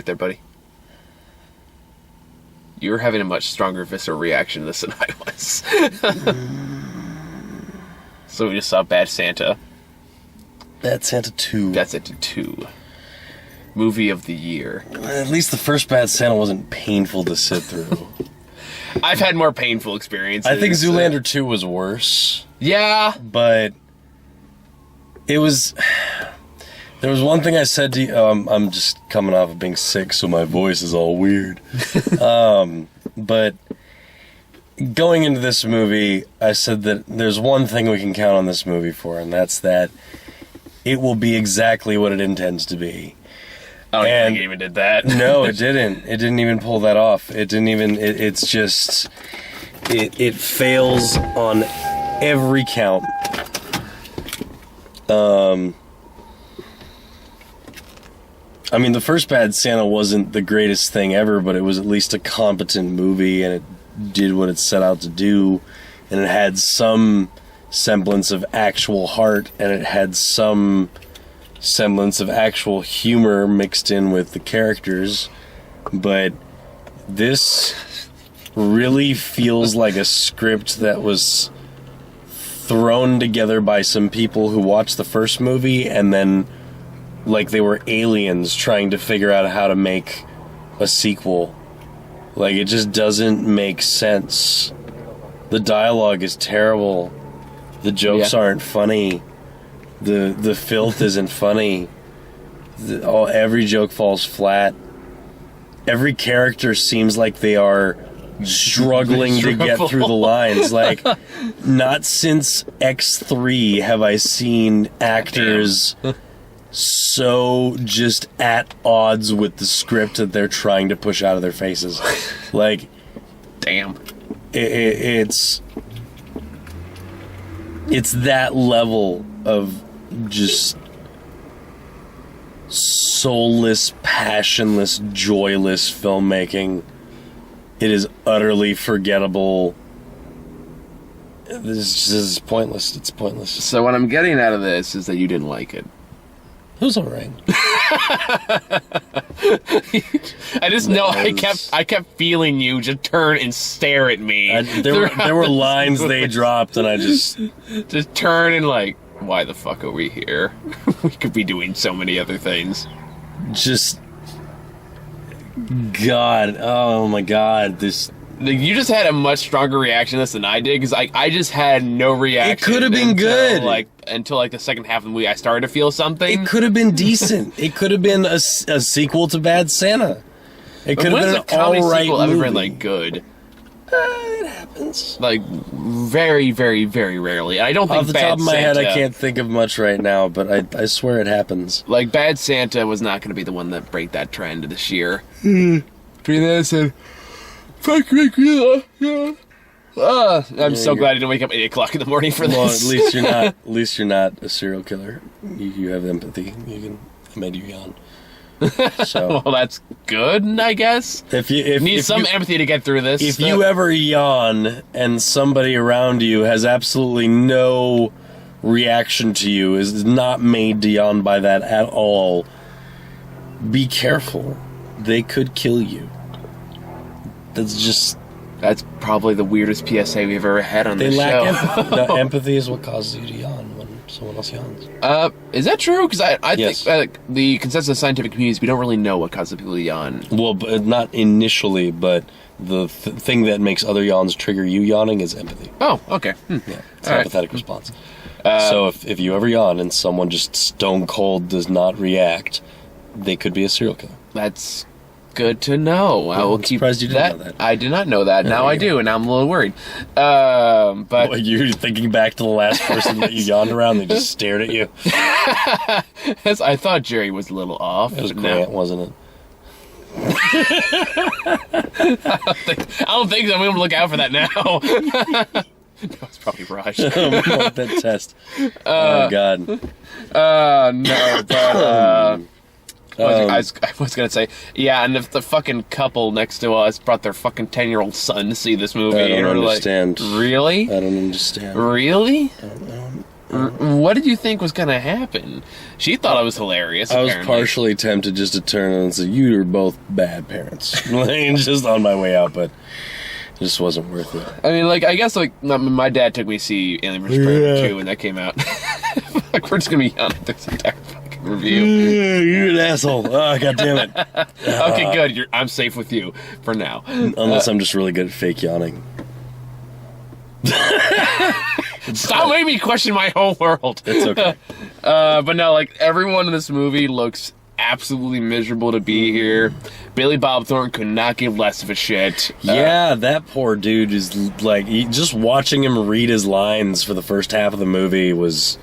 right there, buddy. You were having a much stronger visceral reaction to this than I was. So we just saw Bad Santa. Bad Santa 2. Bad Santa 2. Movie of the year. At least the first Bad Santa wasn't painful to sit through. I've had more painful experiences. I think Zoolander 2 was worse. Yeah. But it was... There was one thing I said to you... I'm just coming off of being sick, so my voice is all weird. But going into this movie, I said that there's one thing we can count on this movie for, and that's that it will be exactly what it intends to be. I don't think it even did that. No, it didn't. It didn't even pull that off. It didn't even... It's just... It fails on every count. I mean, the first Bad Santa wasn't the greatest thing ever, but it was at least a competent movie, and it did what it set out to do, and it had some semblance of actual heart, and it had some semblance of actual humor mixed in with the characters. But this really feels like a script that was thrown together by some people who watched the first movie and then, like they were aliens trying to figure out how to make a sequel. Like, it just doesn't make sense. The dialogue is terrible. The jokes aren't funny. The filth isn't funny. Every joke falls flat. Every character seems like they are struggling to get through the lines. Like, not since X3 have I seen actors so just at odds with the script that they're trying to push out of their faces. Like, damn. It's that level of just soulless, passionless, joyless filmmaking. It is utterly forgettable. This is pointless. It's pointless. So what I'm getting out of this is that you didn't like it. It was alright. I just know I kept feeling you just turn and stare at me. There were lines they dropped, and I just turn and like, why the fuck are we here? We could be doing so many other things. Just, God, oh my God, this. You just had a much stronger reaction to this than I did, because I just had no reaction. It could have been good. Until the second half of the movie, I started to feel something. It could have been decent. It could have been a sequel to Bad Santa. It could have been an all-right sequel movie. Ever been good? It happens. Very, very, very rarely. I don't think off the top of my head, I can't think of much right now, but I swear it happens. Bad Santa was not going to be the one that break that trend this year. Pretty nice and fuck me, yeah. I'm so glad I didn't wake up at 8 o'clock in the morning for this. Well, at least you're not a serial killer. You have empathy. I made you yawn. So well, that's good, I guess. If you need some empathy to get through this. If you ever yawn and somebody around you has absolutely no reaction to you, is not made to yawn by that at all, be careful. They could kill you. That's probably the weirdest PSA we've ever had on this show. They lack empathy. No, empathy is what causes you to yawn when someone else yawns. Is that true? Because I yes. think the consensus of the scientific community is we don't really know what causes people to yawn. Well, not initially, but the thing that makes other yawns trigger you yawning is empathy. Oh, okay. Yeah, it's an empathetic response. So if you ever yawn and someone just stone cold does not react, they could be a serial killer. That's good to know. I will keep surprised you didn't know that. I did not know that. Now I do, and now I'm a little worried. But well, you're thinking back to the last person that you yawned around, they just stared at you. I thought Jerry was a little off. It was Grant, wasn't it? I don't think so. I'm going to look out for that now. No, it's probably Raj. That test. Oh, God. No, but... I was going to say, yeah, and if the fucking couple next to us brought their fucking 10-year-old son to see this movie. I don't understand. Really? I don't understand. Really? What did you think was gonna happen? She thought I was hilarious. I was apparently. partially tempted just to turn and say, you are both bad parents. Like, just on my way out, but it just wasn't worth it. I mean, like, I guess, like, my dad took me to see Alien vs. Predator 2 when that came out. Like, we're just gonna be on this entire fucking review. You're an asshole. Oh, God damn it. Okay, good. I'm safe with you for now. Unless I'm just really good at fake yawning. Stop making me question my whole world. It's okay. But no, like, everyone in this movie looks absolutely miserable to be here. Billy Bob Thornton could not give less of a shit. Yeah, that poor dude is like, just watching him read his lines for the first half of the movie was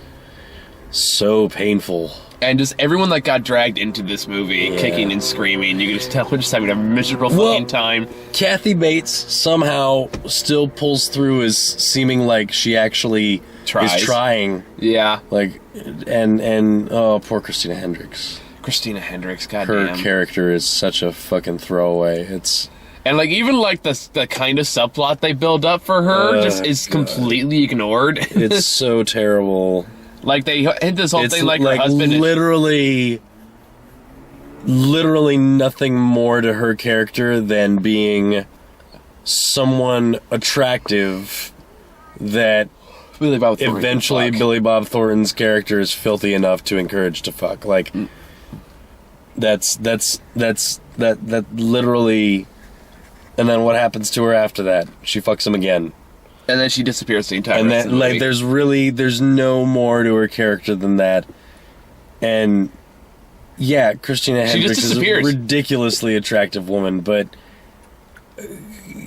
so painful. And just everyone that got dragged into this movie, kicking and screaming, you can just tell they're just having a miserable fucking time. Kathy Bates somehow still pulls through as seeming like she actually Tries. is trying. Yeah. Like, and oh, poor Christina Hendricks. Christina Hendricks, Her goddamn. character is such a fucking throwaway. It's... And like even like the kind of subplot they build up for her just is completely ignored. It's so terrible. Like they hit this whole thing like her like husband. literally nothing more to her character than being someone attractive that Billy Bob Thornton eventually fuck. Billy Bob Thornton's character is filthy enough to encourage to fuck. Like that's that literally. And then what happens to her after that? She fucks him again. And then she disappears the entire And rest that, of the movie. like, there's no more to her character than that. And yeah, Christina She Hendricks just is a disappears. ridiculously attractive woman, but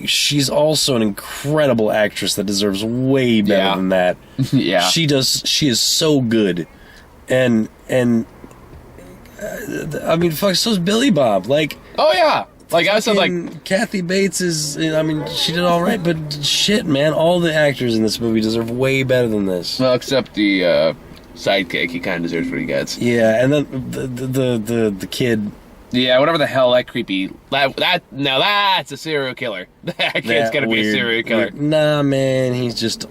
she's also an incredible actress that deserves way better Yeah. than that. Yeah. She is so good. And I mean, fuck, so's Billy Bob. Like, Oh yeah. Like I said, like fucking Kathy Bates is, I mean, she did all right, but shit, man, all the actors in this movie deserve way better than this. well, except the sidekick, he kind of deserves what he gets. Yeah, and then the kid. Yeah, whatever the hell that creepy. Now that's a serial killer. That kid's that gonna be a weird- serial killer. weird- Nah, man, he's just.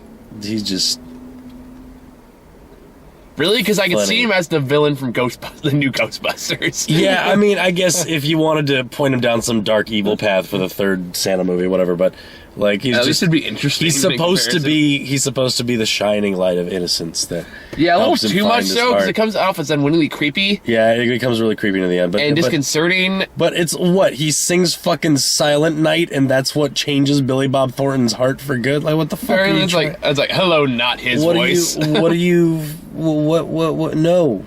Really? Because I can Funny. see him as the villain from the new Ghostbusters. Yeah, I mean, I guess if you wanted to point him down some dark evil path for the third Santa movie, whatever, but like he's At least just. it'd be interesting. He's in supposed to comparison. be. He's supposed to be the shining light of innocence. That Yeah, a little helps him too find much his so, because heart. it comes off as unwittingly creepy Yeah, it becomes really creepy in the end. But and but, disconcerting. but it's what he sings fucking Silent Night, and that's what changes Billy Bob Thornton's heart for good. Like, what the fuck? Are you It's like hello, not his what voice. Are you? What are you? What? No,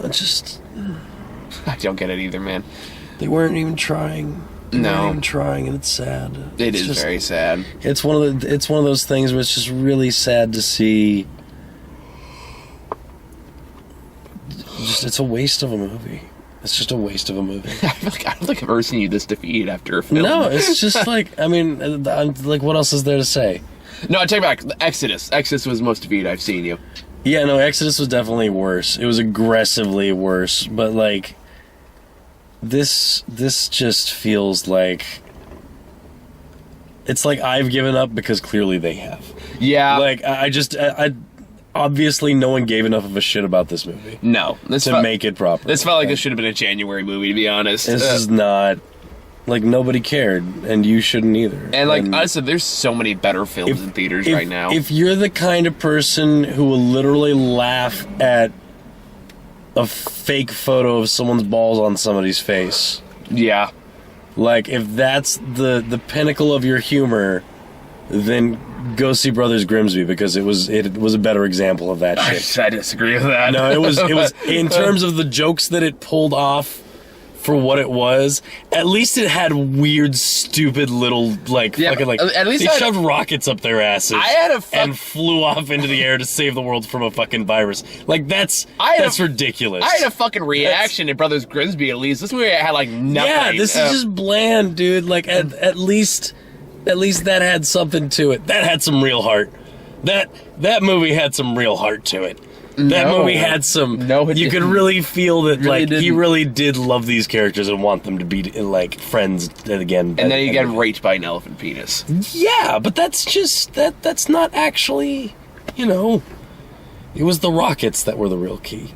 just I don't get it either, man. they weren't even trying. They No. weren't even trying, and it's sad. It It's is just- very sad. It's one of those things where it's just really sad to see. Just it's a waste of a movie. It's just a waste of a movie. I don't think I've ever seen you this defeated after a film. No, it's just like, I mean, like, what else is there to say? No, I take it back. Exodus. Exodus was the most defeated I've seen you. Yeah, no, Exodus was definitely worse. It was aggressively worse, but like this just feels like it's like I've given up because clearly they have. Yeah. Like I obviously no one gave enough of a shit about this movie No. to make it proper. This felt like this should have been a January movie, to be honest. This is not like nobody cared, and you shouldn't either. And like I said, there's so many better films in theaters right now. If you're the kind of person who will literally laugh at a fake photo of someone's balls on somebody's face, yeah. like if that's the pinnacle of your humor, then go see Brothers Grimsby, because it was a better example of that shit. I disagree with that. No, it was in terms of the jokes that it pulled off for what it was. At least it had weird, stupid little fucking at least they I had shoved rockets up their asses. I had a and flew off into the air to save the world from a fucking virus. Like that's ridiculous. I had a fucking reaction in Brothers Grimsby, at least. This movie had like nothing. Yeah, this is just bland, dude. Like at least that had something to it. That had some real heart. That movie had some real heart to it. That movie had some. No, it you could didn't. really feel that, Really he didn't. really did love these characters and want them to be like friends again. And then you get raped by an elephant penis. Yeah, but that's just that's not actually, It was the rockets that were the real key.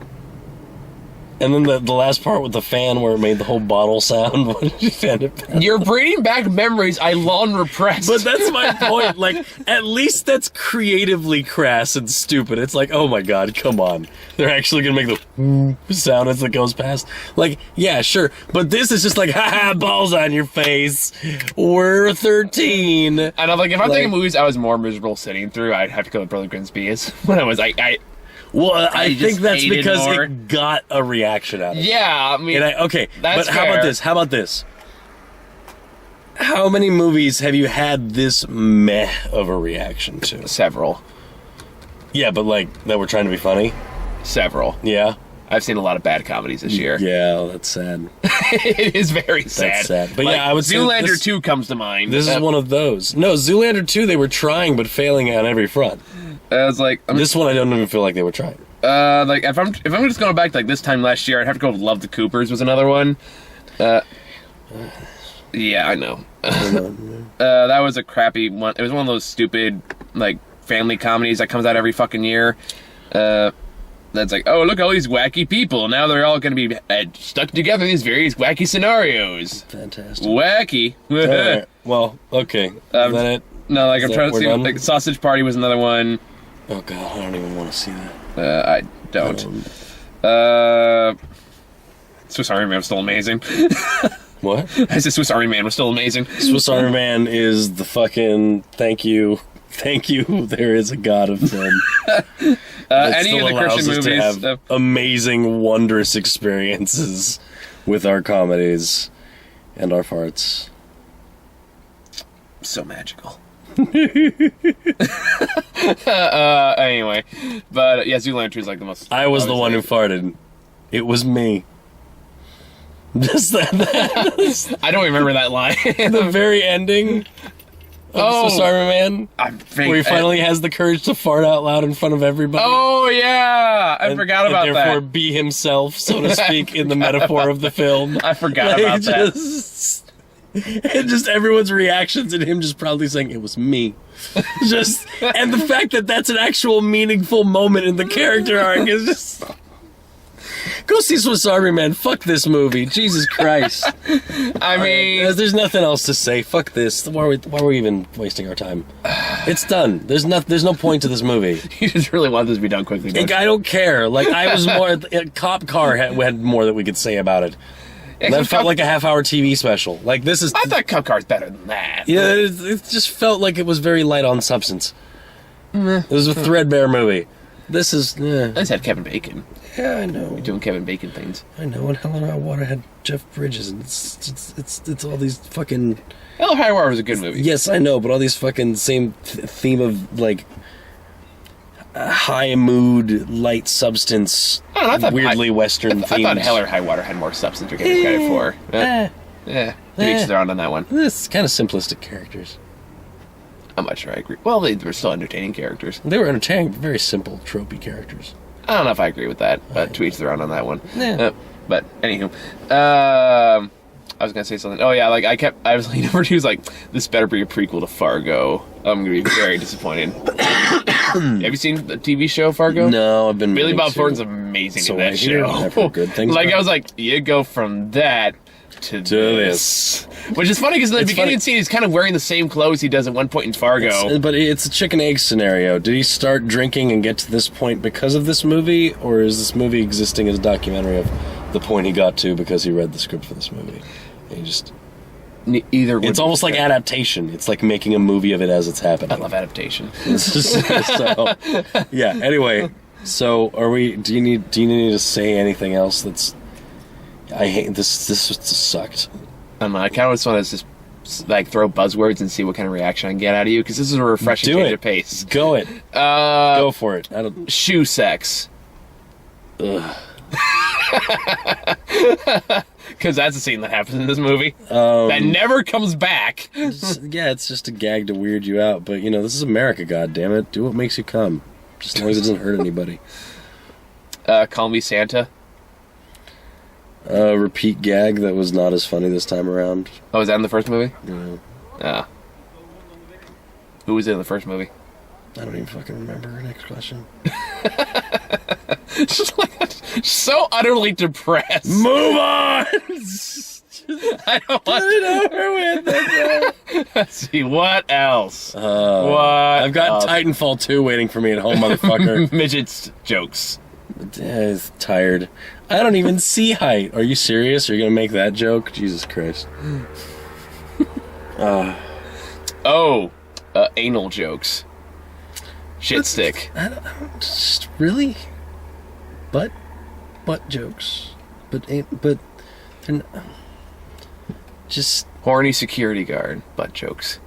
And then the last part with the fan where it made the whole bottle sound. What did you fan it back? You're bringing back memories I long repressed. But that's my point. Like, at least that's creatively crass and stupid. It's like, oh my god, come on. They're actually gonna make the sound as it goes past. Like, yeah, sure. But this is just like, haha, balls on your face. We're 13. And I'm like, if I'm thinking movies I was more miserable sitting through, I'd have to go with Brother Grimsby. When I was like, Well, I think that's because more. it got a reaction out of it. Yeah, I mean... Okay, that's but how fair. about this? How about this? How many movies have you had this meh of a reaction to? Several. Yeah, but like, that were trying to be funny? Several. Yeah? I've seen a lot of bad comedies this year. Yeah, that's sad. It is very sad. That's sad. But like, yeah, I would say Zoolander 2 comes to mind. This is one of those. No, Zoolander 2, they were trying, but failing on every front. I was like... This one, I don't even feel like they were trying. Like, if I'm just going back to, like, this time last year, I'd have to go with Love the Coopers was another one. Yeah, I know. That was a crappy one. It was one of those stupid, like, family comedies that comes out every fucking year. That's like, oh, look, all these wacky people. Now they're all going to be stuck together in these various wacky scenarios. Fantastic. Wacky. Right. Well, okay. Is that it? No, like, I'm Is trying that to see, we're done? like, Sausage Party was another one. Oh, God, I don't even want to see that. I don't. Swiss Army Man was still amazing. What? I said Swiss Army Man was still amazing. Swiss Army Man is the fucking thank you, there is a God of sin. Any of the Christian movies. To have amazing, wondrous experiences with our comedies and our farts. So magical. Anyway, but yeah, Zoolander 2 is like the most. I was the one who farted. It was me. Just that. I don't remember that line. The very ending of Swiss Army Man, where he finally has the courage to fart out loud in front of everybody. Oh yeah, I forgot about and therefore that. be himself, so to speak, in the metaphor of the film. I forgot about that. And just everyone's reactions and him just proudly saying, it was me. Just, and the fact that that's an actual meaningful moment in the character arc is just... Go see Swiss Army Man. Fuck this movie. Jesus Christ. I mean... There's nothing else to say. Fuck this. Why are we even wasting our time? It's done. There's no point to this movie. You just really want this to be done quickly. Like, I don't care. Like, I was more... Cop Car had more that we could say about it. Yeah, that felt like a half-hour TV special. Like, this is... I thought Cop Car's better than that. Yeah, it just felt like it was very light on substance. It was a threadbare movie. This is... I just had Kevin Bacon. Yeah, I know. You're doing Kevin Bacon things. I know, and Hell or High Water had Jeff Bridges, and it's all these fucking... Hell or High Water was a good movie. Yes, I know, but all these fucking same theme of, like... high mood, light substance, I thought weirdly Western themes. I thought Hell or High Water had more substance you're getting credit for. Yeah, each their own on that one. It's kind of simplistic characters. I'm not sure I agree. Well, they were still entertaining characters. They were entertaining, but very simple, tropey characters. I don't know if I agree with that, but to each their own on that one. Yeah. But anywho, I was gonna say something. Oh yeah, like I was leaning over to, he was like, this better be a prequel to Fargo. I'm gonna be very disappointed. Have you seen the TV show Fargo? No, I've been Billy meaning Bob to. Thornton's amazing So in that I hear. show. I've heard good things Like, about I was like, you go from that to this. Which is funny because in the beginning scene, he's kind of wearing the same clothes he does at one point in Fargo. But it's a chicken egg scenario. Did he start drinking and get to this point because of this movie, or is this movie existing as a documentary of the point he got to because he read the script for this movie? And he just... Either it's almost like adaptation. It's like making a movie of it as it's happening. I love adaptation. So, yeah. Anyway, so are we? Do you need to say anything else? I hate this. This sucked. I kind of just want to just like throw buzzwords and see what kind of reaction I can get out of you, because this is a refreshing change of pace. Go for it. Shoe sex. Ugh. Because that's a scene that happens in this movie that never comes back. It's just a gag to weird you out. But this is America. God damn it, do what makes you come, just as long as it doesn't hurt anybody. Call Me Santa. Repeat gag that was not as funny this time around. Oh, was that in the first movie? Yeah. Who was in the first movie? I don't even fucking remember. Next question. Just like, so utterly depressed. Move on! I don't want Get it over with. Let's see, what else? I've got Titanfall 2 waiting for me at home, motherfucker. Midgets jokes. Tired. I don't even see height. Are you serious? Are you gonna make that joke? Jesus Christ. Anal jokes. Shit stick. I don't just really. Butt jokes, but they're not, just Horny security guard butt jokes.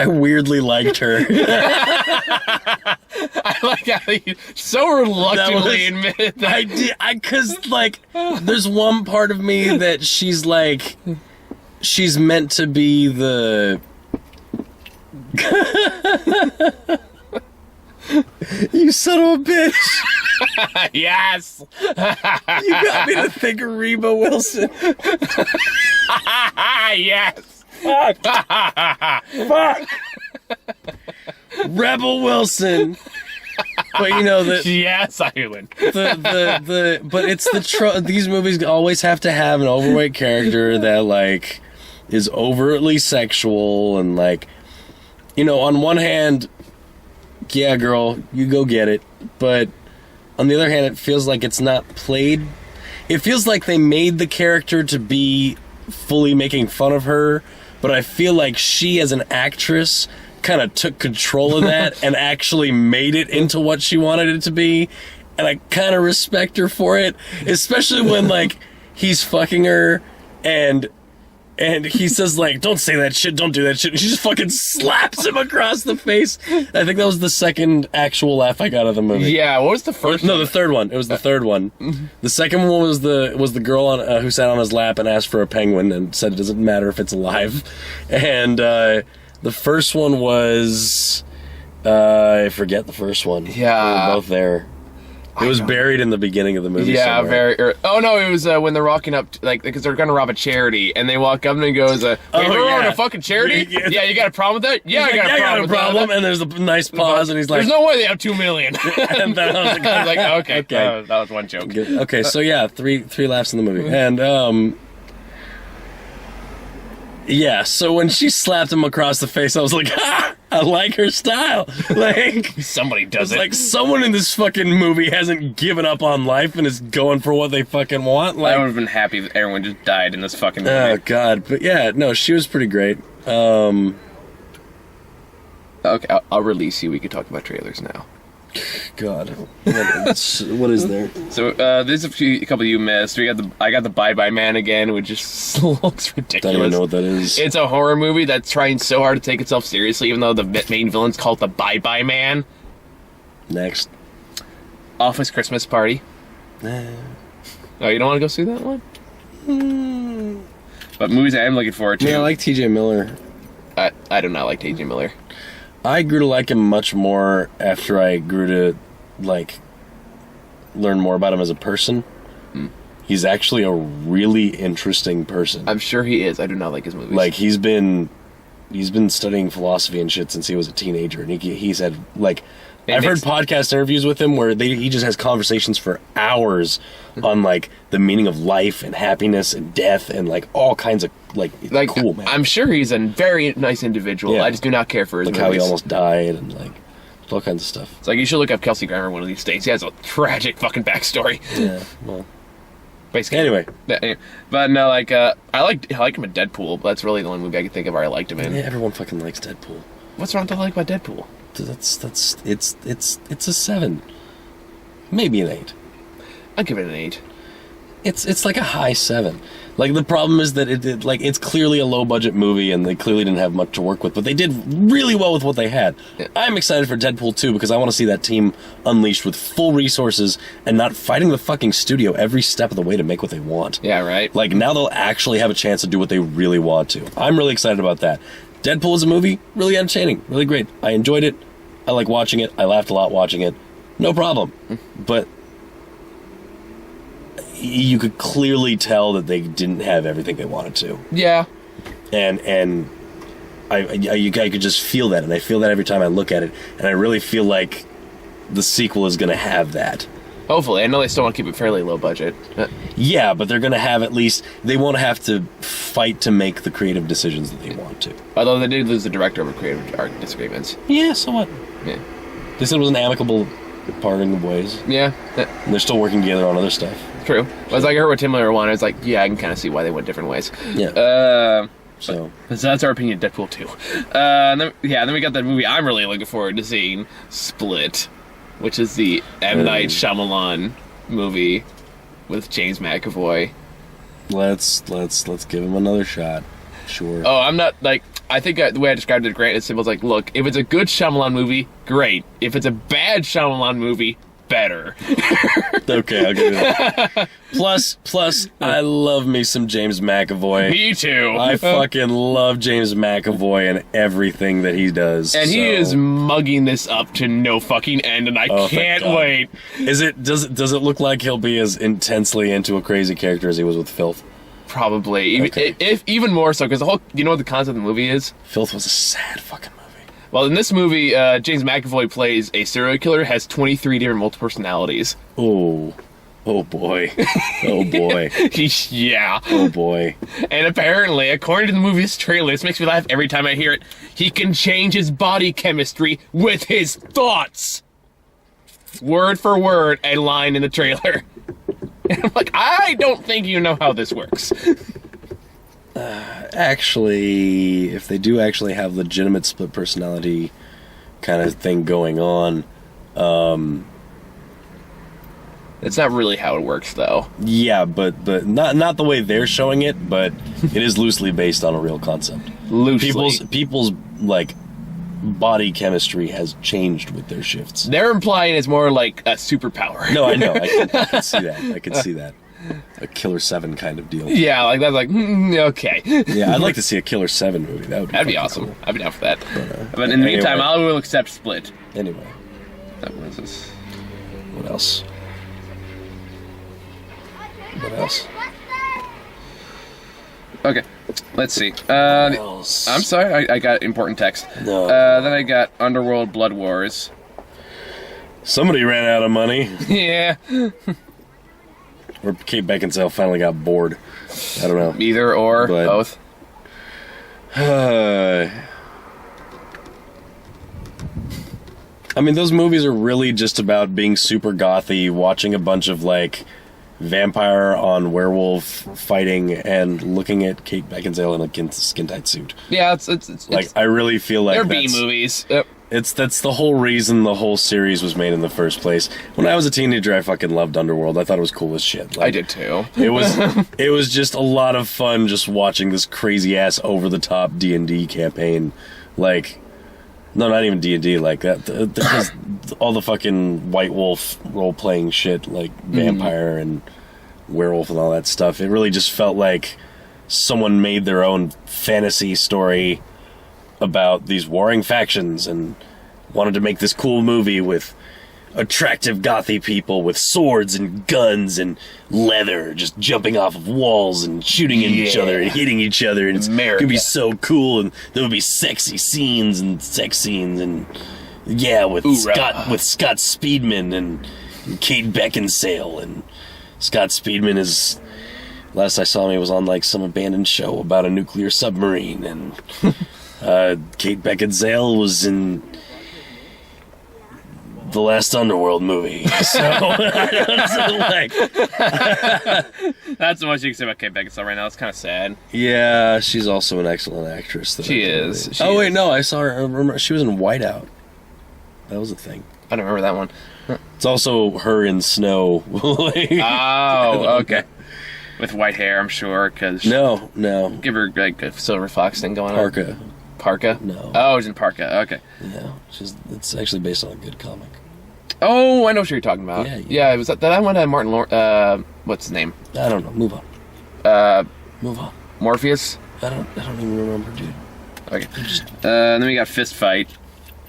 I weirdly liked her. I like how you so reluctantly admitted that. I did, cause like, there's one part of me that she's like, she's meant to be the. You son of a bitch! Yes! You got me to think of Reba Wilson. Yes! Fuck! Rebel Wilson. But you know that. Yes, I win. But it's these movies always have to have an overweight character that like is overtly sexual and like, you know, on one hand, yeah, girl, you go get it. But on the other hand, it feels like it's not played. It feels like they made the character to be fully making fun of her, but I feel like she as an actress kind of took control of that and actually made it into what she wanted it to be, and I kind of respect her for it, especially when like he's fucking her and he says like, don't say that shit, don't do that shit, and she just fucking slaps him across the face. I think that was the second actual laugh I got out of the movie. Yeah, what was the first No, the third one. It was the third one. The second one was the girl on who sat on his lap and asked for a penguin and said it doesn't matter if it's alive. And the first one was I forget the first one. Yeah. We were both there. It was buried in the beginning of the movie. Yeah, somewhere. Oh no, it was when they're walking up, like, because they're gonna rob a charity, and they walk up and he goes, "Wait, we're robbing a fucking charity? Yeah, you got a problem with that? Yeah, I got a problem. And there's a nice pause, and he's like, "There's no way they have 2 million." And then I was I was like, okay. That was one joke. Good. Okay, so yeah, three laughs in the movie, and yeah. So when she slapped him across the face, I was like, ha! I like her style. Like somebody does it. Like someone in this fucking movie hasn't given up on life and is going for what they fucking want. Like, I would have been happy if everyone just died in this fucking movie. Oh god, but yeah, no, she was pretty great. Okay, I'll release you. We could talk about trailers now. God, what is there? So there's a couple you missed. I got the Bye Bye Man again, which just looks ridiculous. Don't even know what that is. It's a horror movie that's trying so hard to take itself seriously, even though the main villain's called the Bye Bye Man. Next. Office Christmas Party. Oh, you don't want to go see that one? But movies I am looking forward to. Yeah, I like T.J. Miller. I do not like T.J. Miller. I grew to like him much more after I grew to, like, learn more about him as a person. He's actually a really interesting person. I'm sure he is. I do not like his movies. Like, he's been studying philosophy and shit since he was a teenager, and he's had, like... I've heard podcast interviews with him where he just has conversations for hours on, like, the meaning of life and happiness and death and, like, all kinds of, like cool, man. I'm sure he's a very nice individual. Yeah. I just do not care for his movies. How he almost died and, like, all kinds of stuff. It's like, you should look up Kelsey Grammer one of these days. He has a tragic fucking backstory. Yeah, well... Basically. Anyway. But no, like, I like him in Deadpool. That's really the only movie I can think of where I liked him in. Yeah, everyone fucking likes Deadpool. What's wrong to like about Deadpool? It's a 7, maybe an 8. I'll give it an 8. It's like a high 7. Like, the problem is that it's clearly a low budget movie and they clearly didn't have much to work with, but they did really well with what they had. Yeah. I'm excited for Deadpool 2 because I want to see that team unleashed with full resources and not fighting the fucking studio every step of the way to make what they want. Yeah, right. Like, now they'll actually have a chance to do what they really want to. I'm really excited about that. Deadpool is a movie, really entertaining, really great. I enjoyed it. I like watching it. I laughed a lot watching it. No problem. But you could clearly tell that they didn't have everything they wanted to. Yeah. And I could just feel that, and I feel that every time I look at it, and I really feel like the sequel is going to have that. Hopefully. I know they still want to keep it fairly low budget. Yeah, but they're going to have at least... They won't have to fight to make the creative decisions that they want to. Although they did lose the director over creative art disagreements. Yeah, so what? Yeah. They said it was an amicable parting of ways. Yeah. And they're still working together on other stuff. True. I was like, I heard what Tim Miller wanted. I was like, yeah, I can kind of see why they went different ways. Yeah. So that's our opinion of Deadpool 2. Then we got that movie I'm really looking forward to seeing, Split, which is the M. Night Shyamalan movie with James McAvoy. Let's give him another shot. Sure. Oh, I'm not, like, I think the way I described it to Grant is simple. It's like, look, if it's a good Shyamalan movie, great. If it's a bad Shyamalan movie, better. Okay, I'll give you that. Plus, I love me some James McAvoy. Me too. I fucking love James McAvoy and everything that he does. And he is mugging this up to no fucking end, and I can't wait. Does it look like he'll be as intensely into a crazy character as he was with Filth? Probably. Okay. If even more so, because the whole, you know what the concept of the movie is? Filth was a sad fucking movie. Well, in this movie, James McAvoy plays a serial killer, has 23 different multiple personalities. Oh boy. Oh boy. Yeah. Oh boy. And apparently, according to the movie's trailer, this makes me laugh every time I hear it, he can change his body chemistry with his thoughts. Word for word, a line in the trailer. And I'm like, I don't think you know how this works. Actually, if they do actually have legitimate split personality kind of thing going on, it's not really how it works, though. yeah, but not the way they're showing it, but it is loosely based on a real concept. Loosely. People's like body chemistry has changed with their shifts. They're implying it's more like a superpower. No, I know. I can see that. I can see that. A Killer 7 kind of deal. Yeah, like that's like, okay. Yeah, I'd like to see a Killer 7 movie. That'd be awesome. Cool. I'd be down for that. But in the meantime, I will accept Split. Anyway. What is this? What else? What else? Okay, let's see. I'm sorry, I got important text. No. Then I got Underworld Blood Wars. Somebody ran out of money. Yeah. Or Kate Beckinsale finally got bored. I don't know. Either or, but, both. I mean, those movies are really just about being super gothy, watching a bunch of, like, vampire on werewolf fighting and looking at Kate Beckinsale in a skin-tight suit. Yeah, it's like, I really feel like they're B-movies. Yep. That's the whole reason the whole series was made in the first place. When I was a teenager, I fucking loved Underworld. I thought it was cool as shit. Like, I did too. it was just a lot of fun just watching this crazy ass over the top D&D campaign. Like, no, not even D&D. Like that, all the fucking White Wolf role playing shit, like vampire and werewolf and all that stuff. It really just felt like someone made their own fantasy story about these warring factions and wanted to make this cool movie with attractive gothy people with swords and guns and leather just jumping off of walls and shooting at each other and hitting each other, and it's gonna be so cool, and there would be sexy scenes and sex scenes and with Scott Speedman and Kate Beckinsale. And Scott Speedman is, last I saw him, he was on like some abandoned show about a nuclear submarine, and Kate Beckinsale was in the last Underworld movie. So, that's the most you can say about Kate Beckinsale right now. It's kind of sad. Yeah, she's also an excellent actress. She is. Wait, no, I saw her. Remember, she was in Whiteout. That was a thing. I don't remember that one. It's also her in Snow. Oh, okay. With white hair, I'm sure. Cause no. Give her like a Silver Fox thing going on. Parka? No. Oh, it's in Parka. Okay. Yeah, it's actually based on a good comic. Oh, I know what you're talking about. Yeah, it was that one had Martin what's his name? I don't know. Move on. Move on. Morpheus? I don't even remember, dude. Okay. Then we got Fist Fight.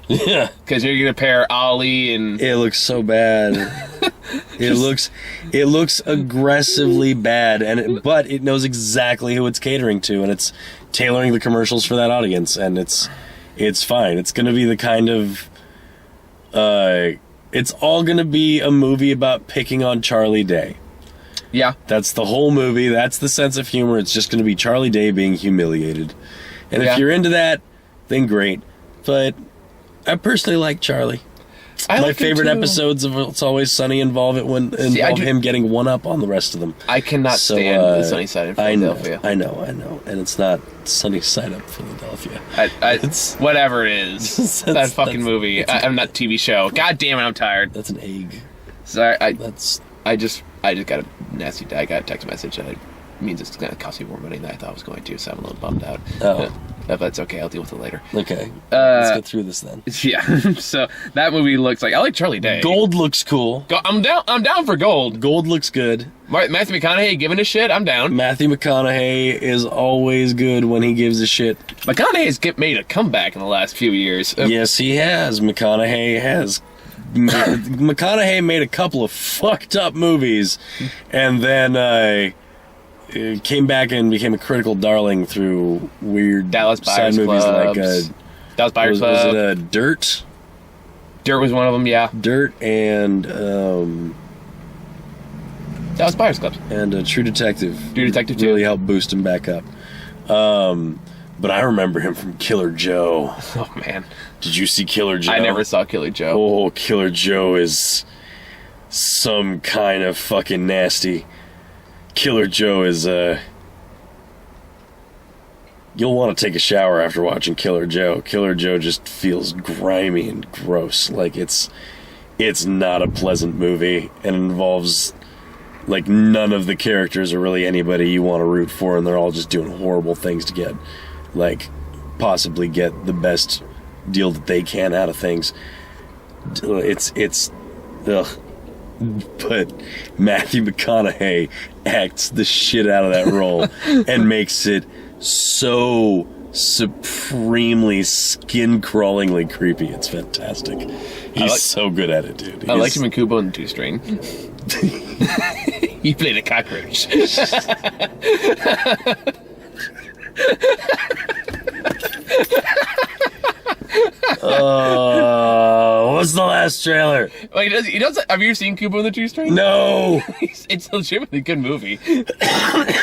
Yeah. Because you're going to pair Ali and... It looks so bad. It looks aggressively bad, but it knows exactly who it's catering to, and it's tailoring the commercials for that audience, and it's fine. It's going to be the kind of it's all going to be a movie about picking on Charlie Day. Yeah. That's the whole movie. That's the sense of humor. It's just going to be Charlie Day being humiliated. And if you're into that, then great. But I personally like Charlie. My favorite episodes of It's Always Sunny involve him getting one up on the rest of them. I cannot stand the Sunny Side of Philadelphia. I know. And it's not Sunny Side Up Philadelphia. It's whatever it is. that fucking movie. I'm not TV show. God damn it, I'm tired. That's an egg. Sorry, I just got a nasty. I got a text message that means it's going to cost me more money than I thought it was going to, so I'm a little bummed out. Oh. But it's okay, I'll deal with it later. Okay. Let's get through this then. Yeah. So that movie looks like, I like Charlie Day. Gold looks cool. I'm down for Gold. Gold looks good. Matthew McConaughey giving a shit, I'm down. Matthew McConaughey is always good when he gives a shit. McConaughey's made a comeback in the last few years. Yes, he has. McConaughey made a couple of fucked up movies, and then came back and became a critical darling through weird Dallas side Buyers movies Clubs. Dallas Buyers Club. Was it Dirt? Dirt was one of them, yeah. Dirt and Dallas Buyers Club. And True Detective. True Detective 2. Really helped boost him back up. But I remember him from Killer Joe. Oh, man. Did you see Killer Joe? I never saw Killer Joe. Oh, Killer Joe is some kind of fucking nasty. Killer Joe is, you'll want to take a shower after watching Killer Joe. Killer Joe just feels grimy and gross. Like, it's not a pleasant movie, and it involves, like, none of the characters are really anybody you want to root for, and they're all just doing horrible things to get, like, possibly get the best deal that they can out of things. It's ugh. But Matthew McConaughey acts the shit out of that role and makes it so supremely skin-crawlingly creepy. It's fantastic. He's so good at it, dude. I liked him in Kubo and the Two String. He played a cockroach. What's the last trailer? Well, he does. Have you seen Kubo and the Two String? No. It's a legitimately good movie.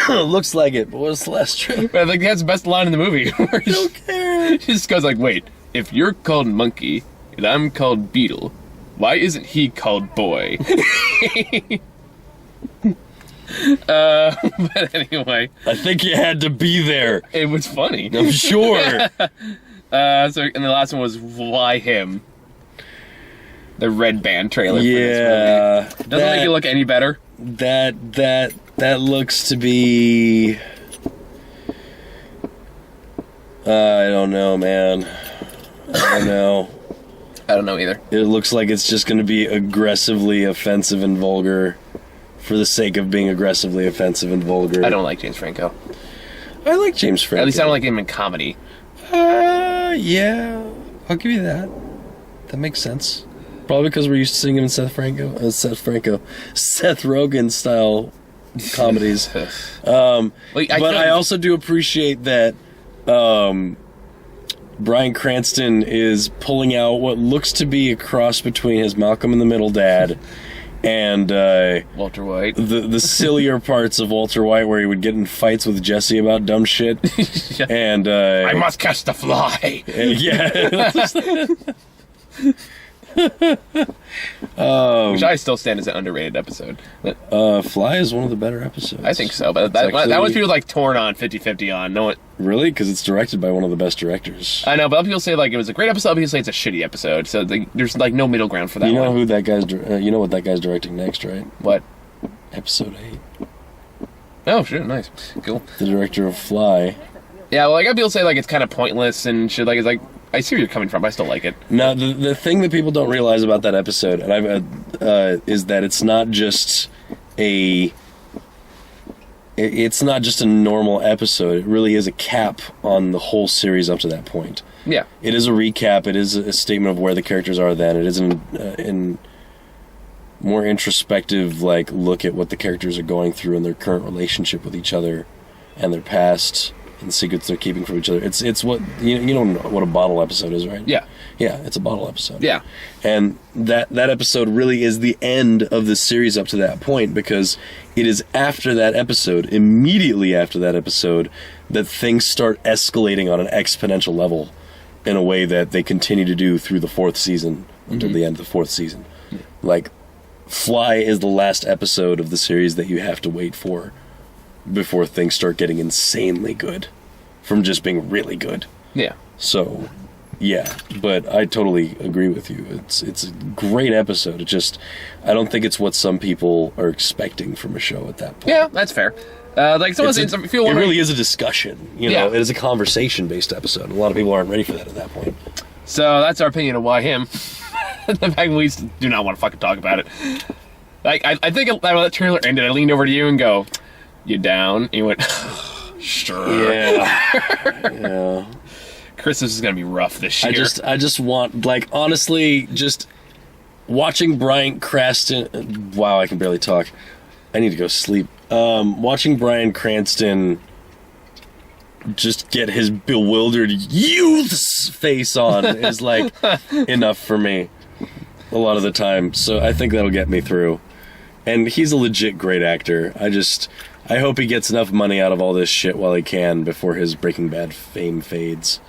Looks like it, but what's the last trailer? But I think that's the best line in the movie. I don't care. He just goes like, "Wait, if you're called Monkey and I'm called Beetle, why isn't he called Boy?" But anyway, I think you had to be there. it was funny. I'm sure. And the last one was Why Him? The Red Band trailer for this movie. Doesn't make it look any better. That looks to be... I don't know, man. I don't know. I don't know either. It looks like it's just going to be aggressively offensive and vulgar for the sake of being aggressively offensive and vulgar. I don't like James Franco. I like James Franco. At least I don't like him in comedy. Yeah, I'll give you that. That makes sense. Probably because we're used to seeing him in Seth Rogen style comedies. But I also do appreciate that Bryan Cranston is pulling out what looks to be a cross between his Malcolm in the Middle dad and Walter White. The sillier parts of Walter White, where he would get in fights with Jesse about dumb shit. Yeah. And I must catch the fly. Which I still stand as an underrated episode. But, Fly is one of the better episodes. I think so, but that was people like torn on 50-50 on. No, really? Because it's directed by one of the best directors. I know, but other people say like it was a great episode. Other people say it's a shitty episode. So there's like no middle ground for that. You know one. who that guy's? You know what that guy's directing next, right? What? Episode 8. Oh shit! Nice, cool. The director of Fly. Yeah, well, I got people say like it's kind of pointless and shit. Like it's like I see where you're coming from, but I still like it. Now, the thing that people don't realize about that episode, and is that it's not just a normal episode. It really is a cap on the whole series up to that point. Yeah, it is a recap. It is a statement of where the characters are then. It is more introspective, like, look at what the characters are going through and their current relationship with each other and their past and secrets they're keeping from each other. It's what you know what a bottle episode is, right? Yeah. Yeah, it's a bottle episode. Yeah. And that episode really is the end of the series up to that point, because it is after that episode, immediately after that episode, that things start escalating on an exponential level in a way that they continue to do through the 4th season until the end of the 4th season. Yeah. Like, Fly is the last episode of the series that you have to wait for before things start getting insanely good from just being really good. Yeah. So, yeah, but I totally agree with you. It's a great episode. It just, I don't think it's what some people are expecting from a show at that point. Yeah, that's fair. Like someone said, if you it really is a discussion. You know, it is a conversation-based episode. A lot of people aren't ready for that at that point. So that's our opinion of why him. The fact we do not want to fucking talk about it. Like, I think when that trailer ended, I leaned over to you and go, "You down?" And you went, "Sure." Yeah. Yeah. Christmas is gonna be rough this year. I just want, like, honestly, just watching Bryan Cranston. Wow, I can barely talk. I need to go sleep. Watching Bryan Cranston just get his bewildered youth's face on is like enough for me a lot of the time. So I think that'll get me through. And he's a legit great actor. I hope he gets enough money out of all this shit while he can before his Breaking Bad fame fades.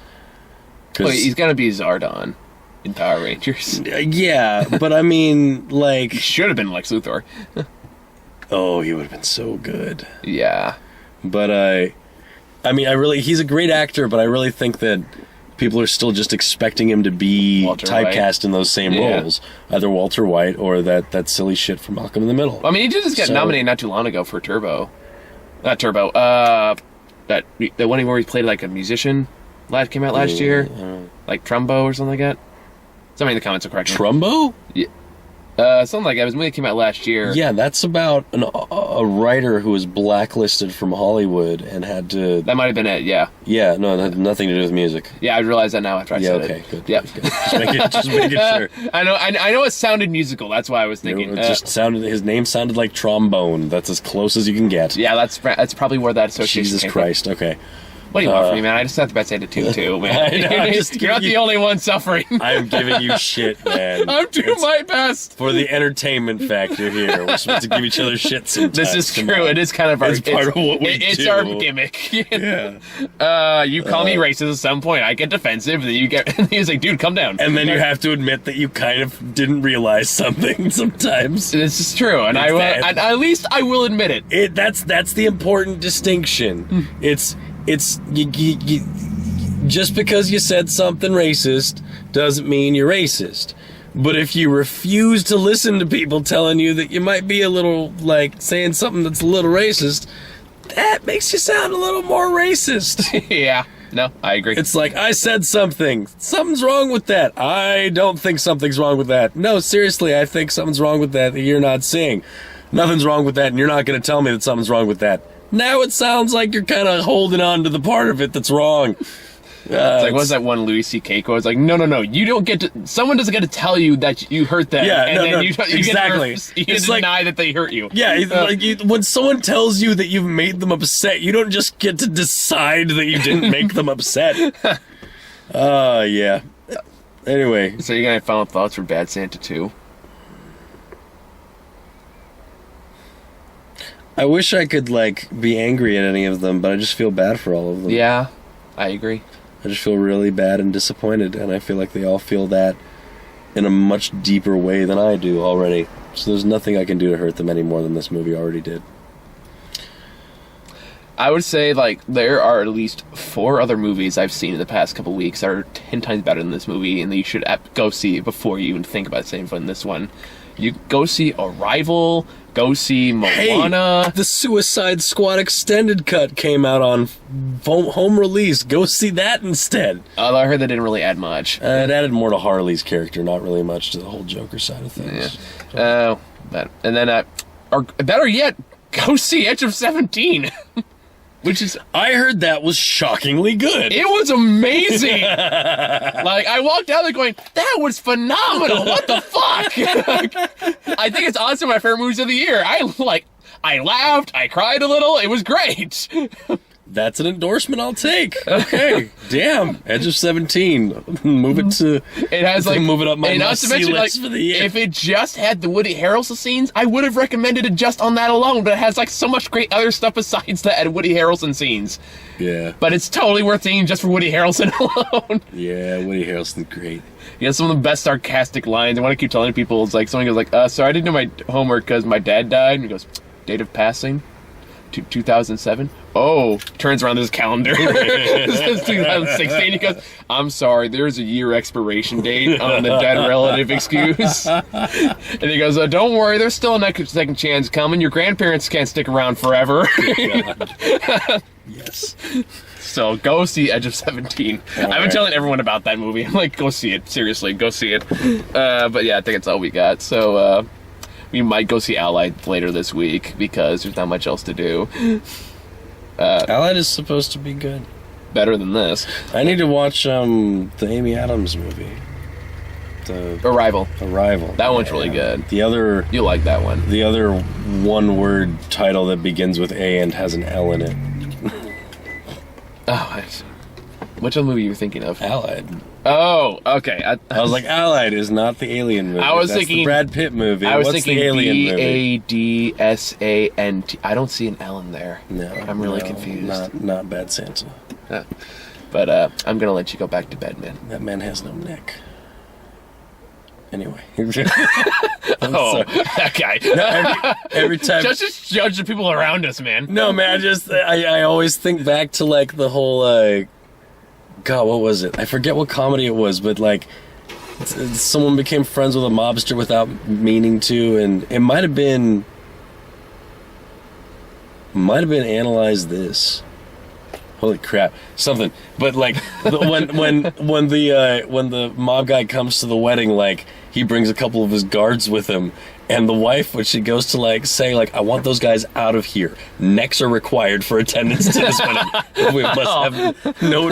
Well, he's gonna be Zardon in Power Rangers. Yeah, but I mean, like, he should have been Lex Luthor. Oh, he would have been so good. Yeah. But he's a great actor, but I really think that people are still just expecting him to be Walter typecast White. In those same roles. Either Walter White or that silly shit from Malcolm in the Middle. I mean, he did just get nominated not too long ago for Turbo. Not Turbo. That one where he played like a musician. Came out last year. Like Trumbo or something like that. Somebody in the comments will correct me. Trumbo? Yeah. Something like that. It was a movie that came out last year. Yeah, that's about a writer who was blacklisted from Hollywood and had to... That might have been it, yeah. Yeah, no, it had nothing to do with music. Yeah, I realized that now after I said it. Yeah, okay, good. Yep. Good. Just making sure. I know it sounded musical, that's why I was thinking. It just sounded... His name sounded like trombone. That's as close as you can get. Yeah, that's probably where that association Jesus came Christ, from. Okay. What do you want from me, man? I just have to bet say the too, man. You're not the only one suffering. I'm giving you shit, man. I'm doing my best. For the entertainment factor here. We're supposed to give each other shit sometimes. This is true. It is kind of it's part of what we do. It's our gimmick. Yeah. You call me racist at some point. I get defensive, and then you get... And he's like, dude, calm down. And then you have to admit that you kind of didn't realize something sometimes. This is true, and I will. And at least I will admit it. That's the important distinction. It's you, just because you said something racist doesn't mean you're racist. But if you refuse to listen to people telling you that you might be a little, like, saying something that's a little racist, that makes you sound a little more racist. Yeah. No, I agree. It's like, I said something. Something's wrong with that. I don't think something's wrong with that. No, seriously, I think something's wrong with that you're not seeing. Nothing's wrong with that, and you're not going to tell me that something's wrong with that. Now it sounds like you're kind of holding on to the part of it that's wrong. It's like, what's that one Louis C.K. quote? It's like, no, you don't get to... Someone doesn't get to tell you that you hurt them. Yeah, and then you exactly. You get to deny that they hurt you. Yeah, when someone tells you that you've made them upset, you don't just get to decide that you didn't make them upset. Yeah. Anyway. So you got any final thoughts for Bad Santa 2? I wish I could, like, be angry at any of them, but I just feel bad for all of them. Yeah, I agree. I just feel really bad and disappointed, and I feel like they all feel that in a much deeper way than I do already. So there's nothing I can do to hurt them any more than this movie already did. I would say, like, there are at least 4 other movies I've seen in the past couple weeks that are 10 times better than this movie, and that you should go see before you even think about saying fun this one. You go see Arrival, go see Moana. Hey, the Suicide Squad extended cut came out on home release. Go see that instead. I heard that didn't really add much. It added more to Harley's character, not really much to the whole Joker side of things. Yeah. And then, or better yet, go see Edge of 17. which is... I heard that was shockingly good. It was amazing. Like, I walked out there going, that was phenomenal. What the fuck? I think it's honestly my favorite movies of the year. I laughed. I cried a little. It was great. That's an endorsement I'll take. Okay. Damn. Edge of 17. Move it to... It has like... Move it up my must-see list for the year. If it just had the Woody Harrelson scenes, I would have recommended it just on that alone, but it has like so much great other stuff besides that Woody Harrelson scenes. Yeah. But it's totally worth seeing just for Woody Harrelson alone. Yeah, Woody Harrelson's great. He has some of the best sarcastic lines. I want to keep telling people, it's like, someone goes like, sorry, I didn't do my homework because my dad died. And he goes, date of passing? 2007. Oh, turns around his calendar. It says 2016. He goes, I'm sorry, there's a year expiration date on the dead relative excuse. And he goes, don't worry, there's still a second chance coming. Your grandparents can't stick around forever. Yes. So go see Edge of 17. I've been telling everyone about that movie. I'm like, go see it. Seriously, go see it. But yeah, I think that's all we got. So we might go see Allied later this week because there's not much else to do. Allied is supposed to be good. Better than this. I need to watch the Amy Adams movie. The Arrival. That one's really good. The other... You like that one. The other one-word title that begins with A and has an L in it. Oh, which other movie are you thinking of? Allied. Oh, okay. I was like, Allied is not the Alien movie. I was That's thinking the Brad Pitt movie. I was What's thinking the Alien movie? BADSANT. I don't see an L in there. No, I'm really confused. Not Bad Santa. But I'm gonna let you go back to bed, man. That man has no neck. Anyway. That guy. Every time. Just judge the people around us, man. No, man. I always think back to like the whole. God, what was it? I forget what comedy it was, but like someone became friends with a mobster without meaning to, and it might have been Analyze This. Holy crap, something. But like when the mob guy comes to the wedding, like he brings a couple of his guards with him. And the wife, when she goes to like say like, I want those guys out of here. Necks are required for attendance to this wedding. We must have no,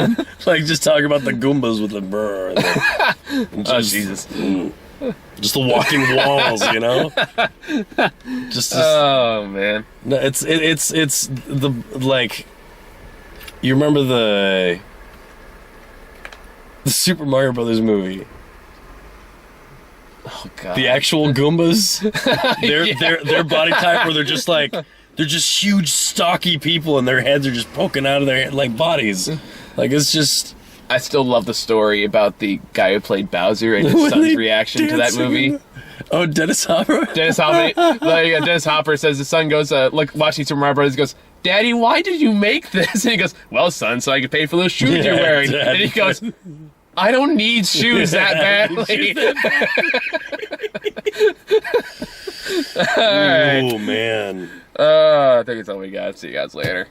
like just talking about the Goombas with the brr. And just, Jesus. Just the walking walls, you know. Just oh man. No, it's the like. You remember the Super Mario Brothers movie? Oh god. The actual Goombas, their body type where they're just huge stocky people and their heads are just poking out of their head like bodies. Like it's just. I still love the story about the guy who played Bowser and his son's reaction to that movie. Oh, Dennis Hopper. Dennis Hopper says his son goes watching Super Mario Brothers. Goes, Daddy, why did you make this? And he goes, well, son, so I could pay for those shoes you're wearing. Dad. And he goes, I don't need shoes that badly. Oh, man. I think it's all we got. See you guys later.